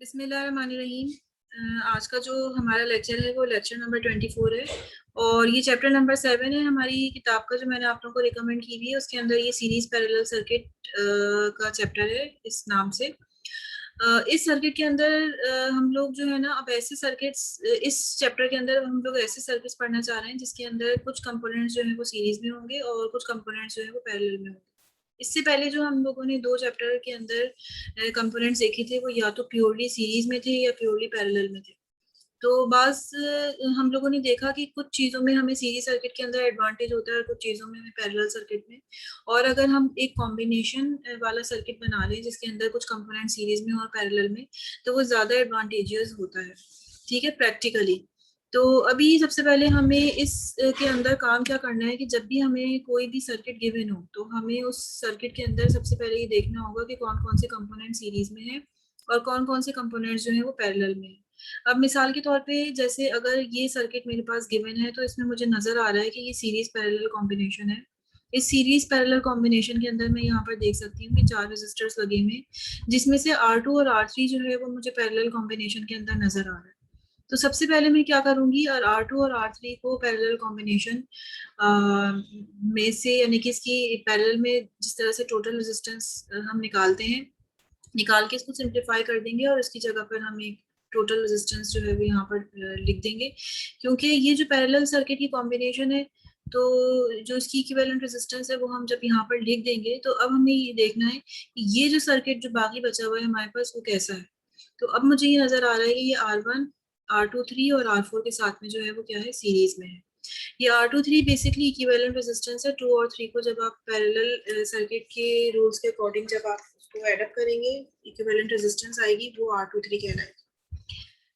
बिस्मिल्लाहिर्रहमानिर्रहीम। आज का जो हमारा लेक्चर है वो लेक्चर नंबर 24 है और ये चैप्टर नंबर 7 है हमारी किताब का, जो मैंने आप लोगों को रिकमेंड की हुई है उसके अंदर ये सीरीज पैरेलल सर्किट का चैप्टर है इस नाम से। इस सर्किट के अंदर हम लोग जो है ना अब ऐसे सर्किट्स, इस चैप्टर के अंदर हम लोग ऐसे सर्किट्स पढ़ना चाह रहे हैं जिसके अंदर कुछ कंपोनेंट्स जो है वो सीरीज में होंगे और कुछ कंपोनेंट्स जो है वो पैरेलल में होंगे। इससे पहले जो हम लोगों ने दो चैप्टर के अंदर कंपोनेंट्स देखे थे वो या तो प्योरली सीरीज में थे या प्योरली पैरेलल में थे। तो हम लोगों ने देखा कि कुछ चीजों में हमें सीरीज सर्किट के अंदर एडवांटेज होता है और कुछ चीजों में हमें पैरेलल सर्किट में। और अगर हम एक कॉम्बिनेशन वाला सर्किट बना लें जिसके अंदर कुछ कंपोनेंट सीरीज में और पैरेलल में, तो वो ज्यादा एडवांटेजियस होता है, ठीक है, प्रैक्टिकली। तो अभी सबसे पहले हमें इस के अंदर काम क्या करना है कि जब भी हमें कोई भी सर्किट गिवन हो तो हमें उस सर्किट के अंदर सबसे पहले ये देखना होगा कि कौन कौन से कंपोनेंट सीरीज में है और कौन कौन से कंपोनेंट्स जो है वो पैरेलल में है। अब मिसाल के तौर पे जैसे अगर ये सर्किट मेरे पास गिवन है तो इसमें मुझे नजर आ रहा है कि ये सीरीज पैरेलल कॉम्बिनेशन है। इस सीरीज पैरेलल कॉम्बिनेशन के अंदर मैं यहाँ पर देख सकती हूँ कि 4 रेजिस्टर्स लगे हुए हैं जिसमें से R2 और R3 जो है वो मुझे पैरेलल कॉम्बिनेशन के अंदर नजर आ रहा है। तो सबसे पहले मैं क्या करूंगी, और R2 और R3 को पैरेलल कॉम्बिनेशन में से, यानी कि इसकी पैरेलल में जिस तरह से टोटल रेजिस्टेंस हम निकालते हैं, निकाल के इसको सिंप्लीफाई कर देंगे और इसकी जगह पर हम एक टोटल रेजिस्टेंस जो है वो यहाँ पर लिख देंगे। क्योंकि ये जो पैरेलल सर्किट की कॉम्बिनेशन है तो जो इसकी इक्विवेलेंट रेजिस्टेंस है वो हम जब यहाँ पर लिख देंगे तो अब हमें ये देखना है कि ये जो सर्किट जो बाकी बचा हुआ है हमारे पास वो कैसा है। तो अब मुझे ये नजर आ रहा है कि ये R1, R2, 3 और R4 के साथ में जो है वो क्या है, सीरीज में है। ये R2 3 बेसिकली इक्विवेलेंट रेजिस्टेंस है। 2 और 3 को जब आप पैरेलल सर्किट के रूल्स के अकॉर्डिंग जब आप उसको एड अप करेंगे, इक्विवेलेंट रेजिस्टेंस आएगी, वो R2 3 कहलाएगी।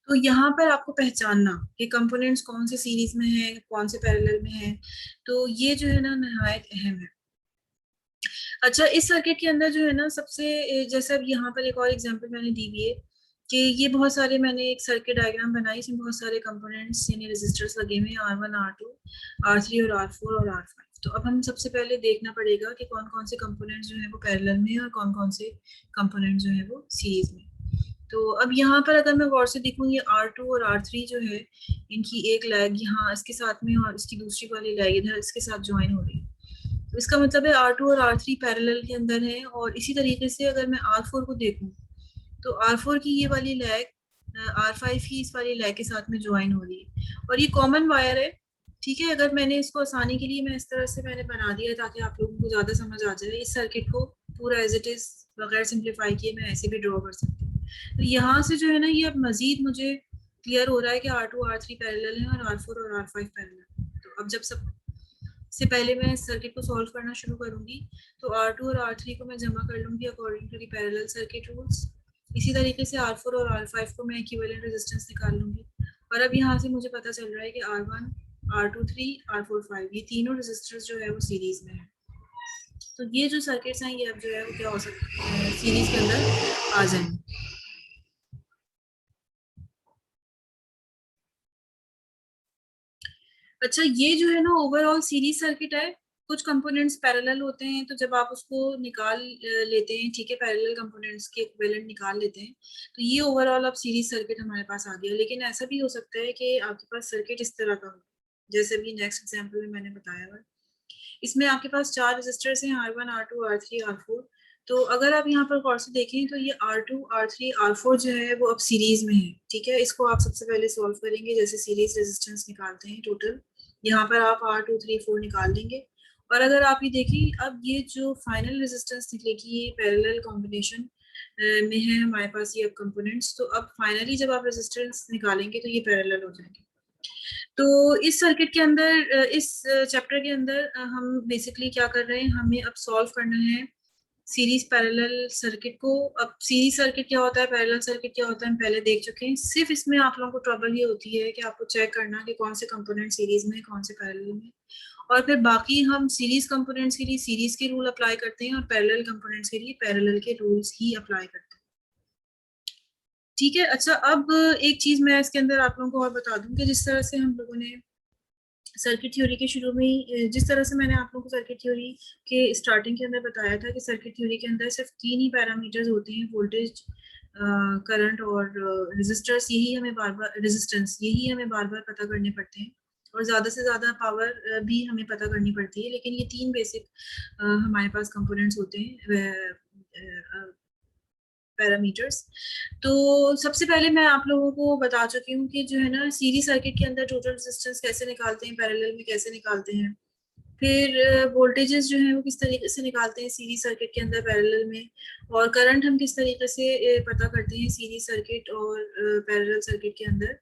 तो यहाँ पर आपको पहचानना कि कंपोनेंट्स कौन से सीरीज में है कौन से पैरेलल में है, तो ये जो है ना नहायत अहम है। अच्छा, इस सर्किट के अंदर जो है ना सबसे, जैसे अब यहाँ पर एक और एग्जांपल मैंने दी हुई है कि ये बहुत सारे, मैंने एक सर्किट डायग्राम बनाई, इसमें बहुत सारे कंपोनेंट्स यानी रेजिस्टर्स लगे हुए हैं, R1, R2, R3 और R4 और R5। तो अब हम सबसे पहले देखना पड़ेगा कि कौन कौन से कंपोनेंट्स जो है वो पैरेलल में है और कौन कौन से कंपोनेंट्स जो है वो सीरीज में। तो अब यहाँ पर अगर मैं गौर से देखूँ, ये R2 और R3 जो है इनकी एक लैग यहाँ इसके साथ में और इसकी दूसरी वाली लैग इधर इसके साथ ज्वाइन हो रही है। तो इसका मतलब है R2 और R3 पैरेलल के अंदर है। और इसी तरीके से अगर मैं R4 को देखूं तो R4 की ये वाली लैग R5 की इस वाली लैग के साथ में ज्वाइन हो रही है और ये कॉमन वायर है, ठीक है। अगर मैंने इसको आसानी के लिए मैं इस तरह से मैंने बना दिया ताकि आप लोगों को ज्यादा समझ आ जाए, इस सर्किट को पूरा एज इट इज बगैर सिंप्लीफाई किए मैं ऐसे भी ड्रॉ कर सकती हूँ। तो यहाँ से जो है ना ये अब मजीद मुझे क्लियर हो रहा है कि R2 R3 पैरेलल है और R4 और R5 पैरेलल। तो अब जब सब से पहले मैं इस सर्किट को सॉल्व करना शुरू करूंगी तो R2 और R3 को मैं जमा कर लूंगी according to the parallel circuit rules. इसी तरीके से R4 और R5 को मैं इक्विवेलेंट रेजिस्टेंस निकाल लूंगी। और अब यहाँ से मुझे पता चल रहा है कि R1, R2, 3, R4, 5 ये तीनों रेजिस्टर्स जो है वो सीरीज में है। तो ये जो सर्किट्स हैं ये अब जो है वो क्या हो सकता है, सीरीज के अंदर आ जाएंगे। अच्छा, ये जो है ना ओवरऑल सीरीज सर्किट है। कुछ कंपोनेंट्स पैरेलल होते हैं तो जब आप उसको निकाल लेते हैं, ठीक है, पैरेलल कंपोनेंट्स के इक्विवेलेंट निकाल लेते हैं, तो ये ओवरऑल अब सीरीज सर्किट हमारे पास आ गया। लेकिन ऐसा भी हो सकता है कि आपके पास सर्किट इस तरह का हो, जैसे अभी नेक्स्ट एग्जांपल में मैंने बताया हुआ। इसमें आपके पास 4 रेजिस्टर्स हैं, R1, R2, R3, R4। तो अगर आप यहाँ पर गौर से देखें तो ये R2, R3, R4 जो है वो अब सीरीज में है, ठीक है। इसको आप सबसे पहले सॉल्व करेंगे, जैसे सीरीज रेजिस्टेंस निकालते हैं टोटल, यहाँ पर आप R2, 3, 4 निकाल लेंगे। और अगर आप ये देखिए अब ये जो फाइनल रेजिस्टेंस निकलेगी ये पैरेलल कॉम्बिनेशन में है हमारे पास ये अब कंपोनेंट्स। तो अब फाइनली जब आप रेजिस्टेंस निकालेंगे तो ये पैरेलल हो जाएंगे। तो इस सर्किट के अंदर, इस चैप्टर के अंदर हम बेसिकली क्या कर रहे हैं, हमें अब सॉल्व करना है सीरीज पैरेलल सर्किट को। अब सीरीज सर्किट क्या होता है, पैरेलल सर्किट क्या होता है, हम पहले देख चुके हैं। सिर्फ इसमें आप लोगों को ट्रबल ये होती है कि आपको चेक करना कि कौन से कंपोनेंट सीरीज में है कौन से पैरेलल में, और फिर बाकी हम सीरीज कंपोनेंट्स के लिए सीरीज के रूल अप्लाई करते हैं और पैरेलल कंपोनेंट्स के लिए पैरेलल के रूल्स ही अप्लाई करते हैं, ठीक है। अच्छा, अब एक चीज मैं इसके अंदर आप लोगों को और बता दूं कि जिस तरह से हम लोगों ने सर्किट थ्योरी के शुरू में ही, जिस तरह से मैंने आप लोगों को सर्किट थ्योरी के स्टार्टिंग के अंदर बताया था कि सर्किट थ्योरी के अंदर सिर्फ 3 ही पैरामीटर्स होते हैं, वोल्टेज, करंट और रेजिस्टर्स, यही हमें बार बार रेजिस्टेंस यही हमें बार बार पता करने पड़ते हैं, और ज़्यादा से ज़्यादा पावर भी हमें पता करनी पड़ती है। लेकिन ये तीन बेसिक हमारे पास कंपोनेंट्स होते हैं, पैरामीटर्स। तो सबसे पहले मैं आप लोगों को बता चुकी हूँ कि जो है ना, सीरीज सर्किट के अंदर टोटल रेजिस्टेंस कैसे निकालते हैं, पैरेलल में कैसे निकालते हैं, फिर वोल्टेजेस जो है वो किस तरीके से निकालते हैं सीरीज सर्किट के अंदर पैरेलल में, और करंट हम किस तरीके से पता करते हैं सीरीज सर्किट और पैरेलल सर्किट के अंदर।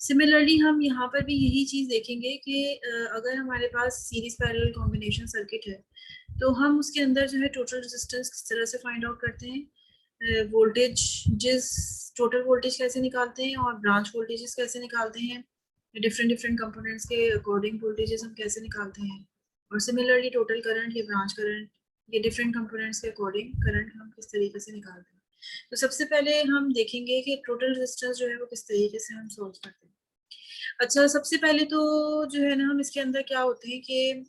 सिमिलरली हम यहाँ पर भी यही चीज देखेंगे कि अगर हमारे पास सीरीज पैरेलल कॉम्बिनेशन सर्किट है, तो हम उसके अंदर जो है टोटल रेजिस्टेंस किस तरह से फाइंड आउट करते हैं, वोल्टेज जिस टोटल वोल्टेज कैसे निकालते हैं, और ब्रांच वोल्टेजेस कैसे निकालते हैं, डिफरेंट डिफरेंट कंपोनेंट्स के अकॉर्डिंग वोल्टेजेस हम कैसे निकालते हैं, और सिमिलरली टोटल करंट या ब्रांच करंट ये डिफरेंट कंपोनेंट्स के अकॉर्डिंग करंट हम किस तरीके से निकालते हैं। तो सबसे पहले हम देखेंगे कि टोटल रेजिस्टेंस जो है वो किस तरीके से हम सोल्व करते हैं। अच्छा, सबसे पहले तो जो है ना, हम इसके अंदर क्या होते हैं कि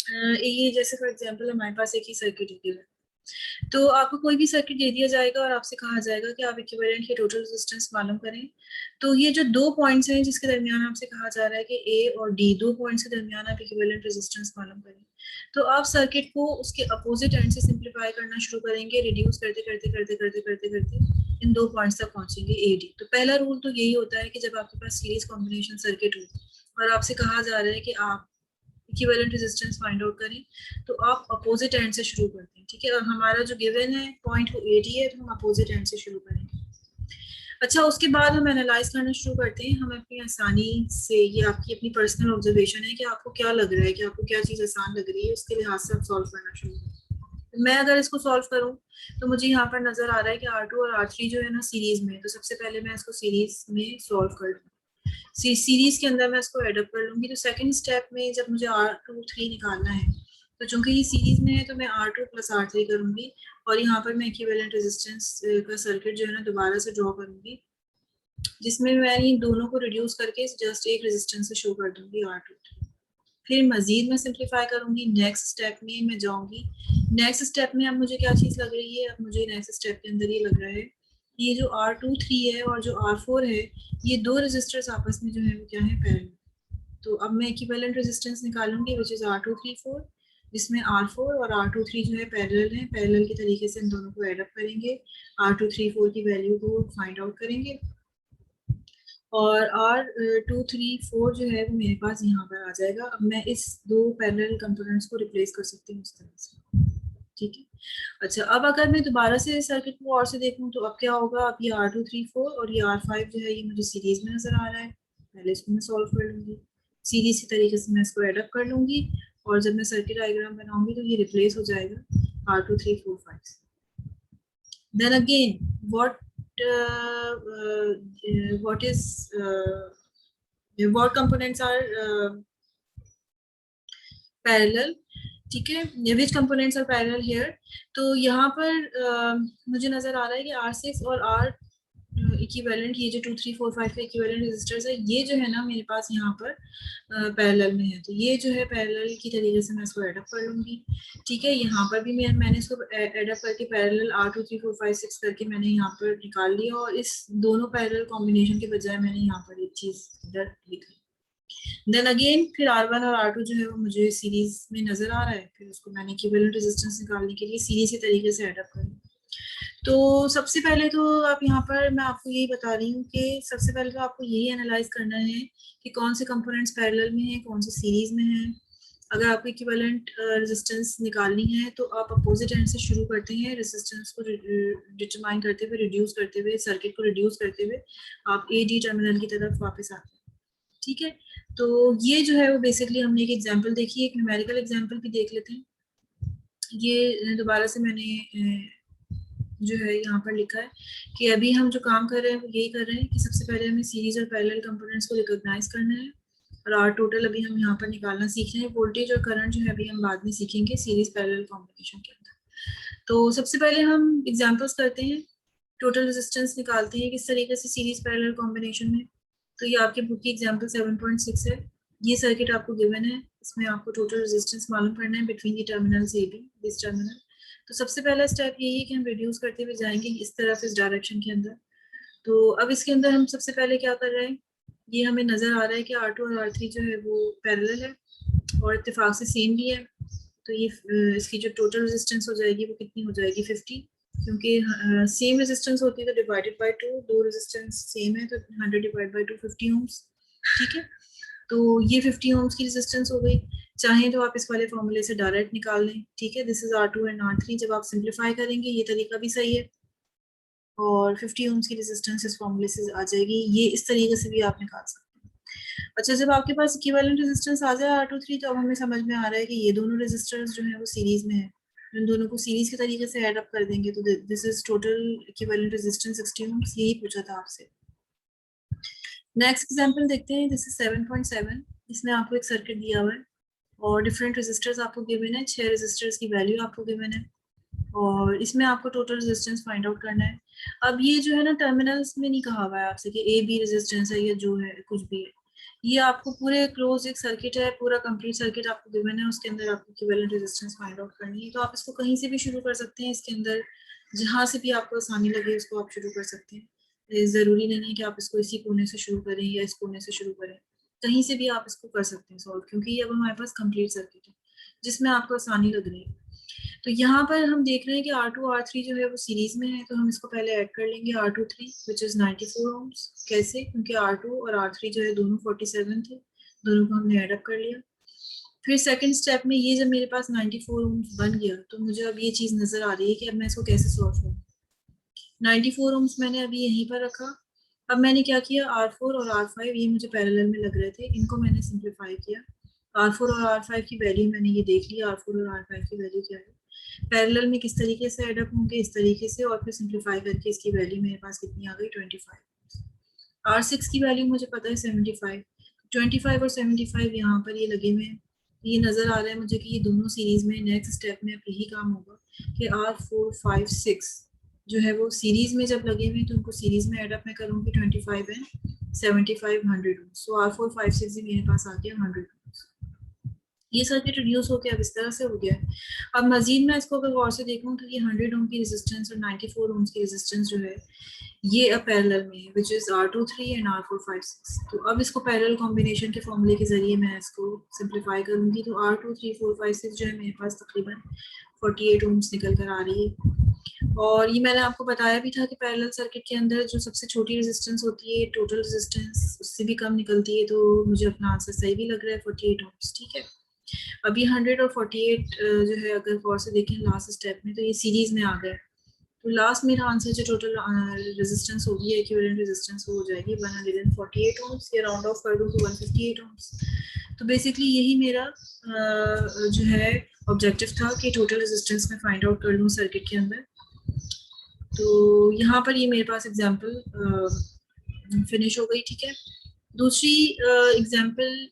ये जैसे फॉर एग्जांपल हमारे पास एक ही सर्किट है, तो आपको कोई भी सर्किट दे दिया जाएगा और आपसे कहा जाएगा कि आप इक्विवेलेंट के टोटल रेजिस्टेंस मालूम करें। तो ये जो दो पॉइंट्स हैं जिसके दरमियान आपसे कहा जा रहा है कि ए और डी, दो पॉइंट्स के दरमियान आप इक्विवेलेंट रेजिस्टेंस मालूम करें, तो आप सर्किट को उसके अपोजिट एंड से सिंप्लीफाई करना शुरू करेंगे, रिड्यूस करते करते करते करते करते करते इन दो पॉइंट्स तक पहुंचेंगे ए डी। तो पहला रूल तो यही होता है कि जब आपके पास सीरीज कॉम्बिनेशन सर्किट हो और आपसे कहा जा रहा है कि आप इक्विवेलेंट रेजिस्टेंस फाइंड आउट करें, तो आप अपोजिट एंड से शुरू करते हैं। ठीक है, और हमारा जो गिवन है पॉइंट वो 80 है, तो हम अपोजिट एंड से शुरू करेंगे। अच्छा, उसके बाद हम एनालाइज करना शुरू करते हैं। हम अपनी आसानी से, ये आपकी अपनी पर्सनल ऑब्जर्वेशन है कि आपको क्या लग रहा है, कि आपको क्या चीज़ आसान लग रही है, उसके लिहाज से आप सॉल्व करना शुरू करें। मैं अगर इसको सॉल्व करूं तो मुझे यहाँ पर नजर आ रहा है कि R2 और R3 जो है ना सीरीज में, तो सबसे पहले मैं इसको सीरीज में सॉल्व कर लूँ, सीरीज के अंदर मैं इसको एडअप कर लूंगी। तो सेकंड स्टेप में जब मुझे R2 3 निकालना है, तो चूंकि ये सीरीज में है तो मैं R2 + R3 करूंगी, और यहाँ पर मैं इक्विवेलेंट रेजिस्टेंस का सर्किट जो है ना दोबारा से ड्रॉ करूंगी, जिसमें मैं इन दोनों को रिड्यूस करके जस्ट एक रेजिस्टेंस से शो कर दूंगी R2। फिर मजीद मैं सिंप्लीफाई करूंगी, नेक्स्ट स्टेप में मैं जाऊंगी। नेक्स्ट स्टेप में अब मुझे क्या चीज लग रही है, अब मुझे नेक्स्ट स्टेप के अंदर ये लग रहा है, ये जो R2 3 है और जो R4 है, ये दो रेजिस्टर्स आपस में जो है वो क्या है, पैरेलल। तो अब मैं इक्विवेलेंट रेजिस्टेंस निकालूंगी विच इज R2 3 4, जिसमें R4 और R2 3 जो है पैरेलल है। पैरेलल के तरीके से इन दोनों को एड अप करेंगे, R2 3 4 की वैल्यू को फाइंड आउट करेंगे, और R2 3 4 जो है वो मेरे पास यहाँ पर आ जाएगा। अब मैं इस दो पैरेलल कंपोनेंट्स को रिप्लेस कर सकती हूँ इस तरह से। ठीक है, अच्छा, अब अगर मैं दोबारा से सर्किट को और से देखूं तो अब क्या होगा, अब ये R2 3 4 और ये R5 जो है ये मुझे सीरीज में नजर आ रहा है। पहले इसको मैं सॉल्व कर लूंगी, सीरीज के तरीके से मैं इसको एडअप कर लूंगी, और जब मैं सर्किट डायग्राम बनाऊंगी तो ये रिप्लेस हो जाएगा R2 3 4 5। Then again, what is what components are parallel? ठीक है, विच कंपोनेंट्स आर पैरेलल हियर। तो यहाँ पर मुझे नजर आ रहा है कि R6 और R इक्विवेलेंट, ये जो 2 3 4 5 के इक्विवेलेंट रेजिस्टर्स है, ये जो है ना मेरे पास यहाँ पर पैरेलल में है। तो ये जो है पैरेलल की तरीके से मैं इसको एडअप कर लूंगी। ठीक है, यहाँ पर भी मैंने इसको एडअप करके पैरेलल R2 3 4 5 6 करके मैंने यहाँ पर निकाल लिया, और इस दोनों पैरेलल कॉम्बिनेशन के बजाय मैंने यहाँ पर एक चीज इधर लिखी। देन अगेन फिर R1 और R2 जो है वो मुझे सीरीज में नजर आ रहा है, फिर उसको मैंने इक्विवेलेंट रेजिस्टेंस निकालने के लिए सीरीज के तरीके से एडअप करूँ। तो सबसे पहले तो आप यहाँ पर मैं आपको यही बता रही हूँ कि सबसे पहले तो आपको यही एनालाइज करना है कि कौन से कंपोनेंट्स पैरेलल में हैं, कौन से सीरीज में हैं। अगर आपको इक्विवेलेंट रेजिस्टेंस निकालनी है तो आप अपोजिट एंड से शुरू करते हैं, रेजिस्टेंस को डिटरमाइन करते हुए, रिड्यूस करते हुए, सर्किट को रिड्यूस करते हुए आप ए डी टर्मिनल की तरफ वापस आते हैं। ठीक है, तो ये जो है वो बेसिकली हमने एक एग्जांपल देखी, एक न्यूमेरिकल एग्जांपल भी देख लेते हैं। ये दोबारा से मैंने जो है यहाँ पर लिखा है कि अभी हम जो काम कर रहे हैं वो यही कर रहे हैं कि सबसे पहले हमें सीरीज और पैरेलल कंपोनेंट्स को रिकॉग्नाइज करना है, और आर टोटल अभी हम यहाँ पर निकालना सीख रहे हैं। वोल्टेज और करंट जो है अभी हम बाद में सीखेंगे सीरीज पैरेलल कॉम्बिनेशन के अंदर। तो सबसे पहले हम एग्जाम्पल्स करते हैं, टोटल रेजिस्टेंस निकालते हैं किस तरीके से सीरीज पैरेलल कॉम्बिनेशन में। तो ये आपके बुक की एग्जाम्पल 7.6 है। ये सर्किट आपको गिवन है, इसमें आपको टोटल रेजिस्टेंस मालूम करना है between the terminals A B, this terminal. तो सबसे पहला स्टेप यही है कि हम रिड्यूस करते हुए जाएंगे इस तरफ, इस डायरेक्शन के अंदर। तो अब इसके अंदर हम सबसे पहले क्या कर रहे हैं, ये हमें नजर आ रहा है कि R2 और R3 जो है वो पैरेलल है और इत्तेफाक से सेम भी है। तो ये इसकी जो टोटल रेजिस्टेंस हो जाएगी वो कितनी हो जाएगी 50, क्योंकि सेम रेजिस्टेंस होती है तो डिवाइडेड बाय 2, दो रेजिस्टेंस सेम है तो 100 डिवाइड बाय 2 50 ओम्स। ठीक है, तो ये 50 ओम्स की रेजिस्टेंस हो गई। चाहे तो आप इस वाले फॉर्मूले से डायरेक्ट निकाल लें। ठीक है, this is R2 and R3। जब आप सिंप्लीफाई करेंगे ये तरीका भी सही है और 50 ओम्स की रेजिस्टेंस इस फॉर्मूले से आ जाएगी। ये इस तरीके से भी आप निकाल सकते हैं। अच्छा, जब आपके पास इक्विवेलेंट रेजिस्टेंस आ जाए R2 3, तो अब हमें समझ में आ रहा है कि ये दोनों रेजिस्टर्स जो है वो सीरीज में है। इन दोनों को सीरीज के तरीके से ऐड अप कर देंगे तो this is total equivalent resistance 60 ohms. यही पूछा था आपसे। नेक्स्ट एग्जांपल देखते हैं। This is 7.7। इसमें आपको एक सर्किट दिया हुआ है और डिफरेंट रेजिस्टर्स आपको गिवन है। 6 रेजिस्टर्स की वैल्यू आपको गिवन है और इसमें आपको टोटल रेजिस्टेंस फाइंड आउट करना है। अब ये जो है ना, टर्मिनल्स में नहीं कहा हुआ है आपसे कि ए बी रेजिस्टेंस है या जो है कुछ भी है। ये आपको पूरे क्लोज एक सर्किट है, पूरा कंप्लीट सर्किट आपको गिवन है, उसके अंदर आपको इक्विवेलेंट रेजिस्टेंस फाइंड आउट करनी है। तो आप इसको कहीं से भी शुरू कर सकते हैं। इसके अंदर जहां से भी आपको आसानी लगे उसको आप शुरू कर सकते हैं। ये जरूरी नहीं है कि आप इसको इसी कोने से शुरू करें या इस कोने से शुरू करें। कहीं से भी आप इसको कर सकते हैं सॉल्व, क्योंकि ये अब हमारे पास कंप्लीट सर्किट है जिसमें आपको आसानी लग रही है। तो यहाँ पर हम देख रहे हैं कि R2 R3 जो है वो सीरीज में है, तो हम इसको पहले ऐड कर लेंगे R2 3 विच इज 94 ओम्स। कैसे? क्योंकि R2 और R3 जो है दोनों 47 थे, दोनों को हमने ऐड अप कर लिया। फिर सेकंड स्टेप में ये जब मेरे पास 94 ओम्स बन गया तो मुझे अब ये चीज नजर आ रही है कि अब मैं इसको कैसे सॉल्व करूँ। 94 ओम्स मैंने अभी यहीं पर रखा। अब मैंने क्या किया, R4 और R5 ये मुझे पैरेलल में लग रहे थे, इनको मैंने सिंप्लीफाई किया। R4 और R5 की वैल्यू मैंने ये देख लिया, R4 और R5 की वैल्यू क्या है। पैरेलल में किस तरीके से एड अप होंगे, इस तरीके से, और फिर सिंप्लीफाई करके इसकी वैल्यू मेरे पास कितनी आ गई 25। R6 की वैल्यू मुझे पता है 75। 25 और 75 यहाँ पर ये लगे हुए हैं। ये नजर आ रहा है मुझे कि ये दोनों सीरीज में। नेक्स्ट स्टेप में अब यही काम होगा कि R4 5 6 जो है वो सीरीज में जब लगे हुए तो उनको सीरीज में एडअप मैं करूंगी 25 एंड 75 100। सो R4 5 6 भी मेरे पास आ गया 100। ये सर्किट रिड्यूस होकर अब इस तरह से हो गया है। अब मजीद मैं इसको अगर गौर से देखूं तो ये 100 ओम की रेजिस्टेंस और 94 ओम की रेजिस्टेंस जो है ये अब पैरेलल में है, विच इज R2 3 एंड R4 5 6। तो अब इसको पैरेलल कॉम्बिनेशन के फॉर्मूले के जरिए मैं इसको सिंप्लीफाई करूंगी तो R2 3 4 5 6 जो है मेरे पास तकरीबन 48 ओम्स निकल कर आ रही है। और ये मैंने आपको बताया भी था कि पैरेलल सर्किट के अंदर जो सबसे छोटी रेजिस्टेंस होती है, टोटल रेजिस्टेंस उससे भी कम निकलती है। तो मुझे अपना आंसर सही भी लग रहा है, 48 ओम्स। ठीक है, अभी 100 और 48 जो है अगर गौर से देखें लास्ट स्टेप में तो ये सीरीज में आ गए। तो लास्ट मेरा आंसर जो टोटल रेजिस्टेंस होगी, इक्विवेलेंट रेजिस्टेंस, वो हो जाएगी 148 ओम्स। या राउंड ऑफ कर दूं तो 158 ओम्स। तो बेसिकली यही मेरा जो है ऑब्जेक्टिव था कि टोटल रेजिस्टेंस में फाइंड आउट कर लूँ सर्किट के अंदर। तो यहाँ पर ये मेरे पास एग्जांपल फिनिश हो गई। ठीक है, दूसरी एग्जांपल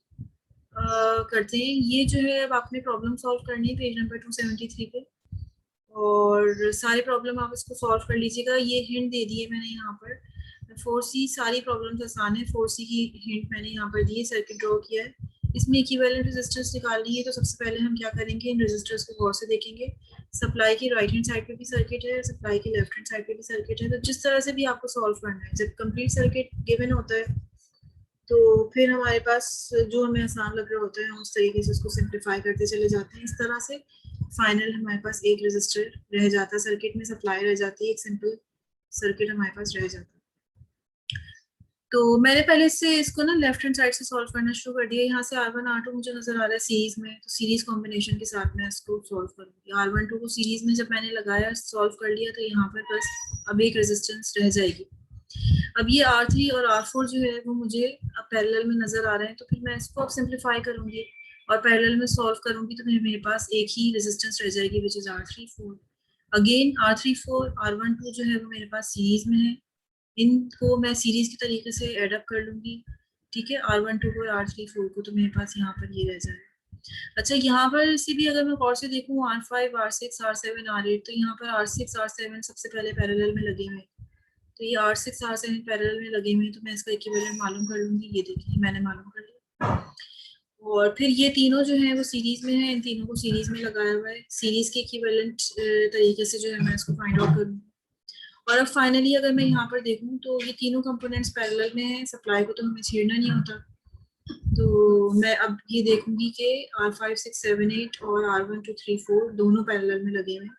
करते हैं। ये जो है अब आपने प्रॉब्लम सॉल्व करनी है पेज नंबर 273 पे, और सारे प्रॉब्लम आप इसको सॉल्व कर लीजिएगा। ये हिंट दे दिए मैंने यहाँ पर। 4C सारी प्रॉब्लम्स आसान है। 4C की हिंट मैंने यहाँ पर दी है, सर्किट ड्रॉ किया है। इसमें इक्विवेलेंट रेजिस्टेंस निकालनी है तो सबसे पहले हम क्या करेंगे, इन रेजिस्टर्स को गौर से देखेंगे। सप्लाई की राइट हैंड साइड पे भी सर्किट है, सप्लाई की लेफ्ट हैंड साइड पे भी सर्किट है। तो जिस तरह से भी आपको सॉल्व करना है, जब कंप्लीट सर्किट गिवन होता है तो फिर हमारे पास जो हमें आसान लग रहा होता है हम उस तरीके से उसको सिंप्लीफाई करते चले जाते हैं। इस तरह से फाइनल हमारे पास एक रेजिस्टर रह जाता है सर्किट में, सप्लाई रह जाती है, एक सिंपल सर्किट हमारे पास रह जाता है। तो मैंने पहले से इसको ना लेफ्ट हैंड साइड से सॉल्व करना शुरू कर दिया। यहाँ से R1 R2 मुझे नजर आ रहा है सीरीज में, तो सीरीज कॉम्बिनेशन के साथ मैं इसको सॉल्व करूंगी। R1 2 को सीरीज में जब मैंने लगाया, सॉल्व कर लिया, तो यहाँ पर बस अब एक रेजिस्टेंस रह जाएगी। अब ये R3 और R4 जो है वो मुझे अब पैरेलल में नजर आ रहे हैं, तो फिर मैं इसको अब सिंप्लीफाई करूंगी और पैरेलल में सॉल्व करूंगी तो मेरे पास एक ही रेजिस्टेंस रह जाएगी which is R3 4। Again R3 4 R1 2 जो है वो मेरे पास सीरीज में है, इनको मैं सीरीज के तरीके से एड अप कर लूंगी। ठीक है, R1 2 और R3 4 को, तो मेरे पास यहाँ पर ये रह जाए। अच्छा, यहाँ पर से भी अगर मैं गौर से देखूँ R5 R6 R7 R8, तो यहाँ पर R6 R7 सबसे पहले पैरेलल में लगे हुए हैं। तो ये R6 R7 पैरेलल में लगे हुए हैं, तो मैं इसका इक्विवेलेंट मालूम कर लूंगी। ये देखिए मैंने मालूम कर लिया। और फिर ये तीनों जो है वो सीरीज में है, इन तीनों को सीरीज में लगाया हुआ है, सीरीज के इक्विवेलेंट तरीके से जो है मैं इसको फाइंड आउट करूँ। और अब फाइनली अगर मैं यहाँ पर देखूँ तो ये तीनों कंपोनेंट्स पैरेलल में हैं, सप्लाई को तो हमें छेड़ना नहीं होता। तो मैं अब ये देखूंगी कि R5678 और R1234 दोनों पैरेलल में लगे हुए हैं,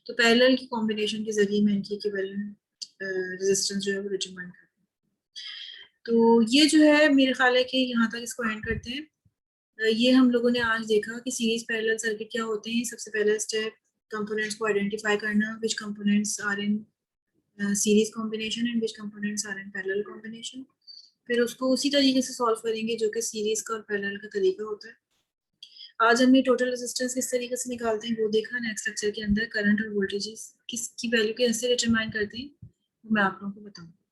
तो पैरेलल की कॉम्बिनेशन के जरिए मैं इनकी इक्विवेलेंट रेजिस्टेंस जो है वो डिटरमाइन करती हूँ। तो ये जो है मेरे ख्याल है कि यहाँ तक इसको एंड करते हैं। ये हम लोगों ने आज देखा कि सीरीज पैरेलल सर्किट क्या होते हैं। सबसे पहला स्टेप कंपोनेंट्स को आइडेंटिफाई करना, which components are in series combination and which components are in parallel combination. फिर उसको उसी तरीके से सॉल्व करेंगे जो कि सीरीज का और पैरेलल का तरीका होता है। आज हमने टोटल रेजिस्टेंस किस तरीके से निकालते हैं वो देखा। नेक्स्ट लेक्चर के अंदर करंट और वोल्टेजेस किसकी वैल्यू कैसे डिटरमाइन करते हैं वो मैं आप लोगों को बताऊंगी।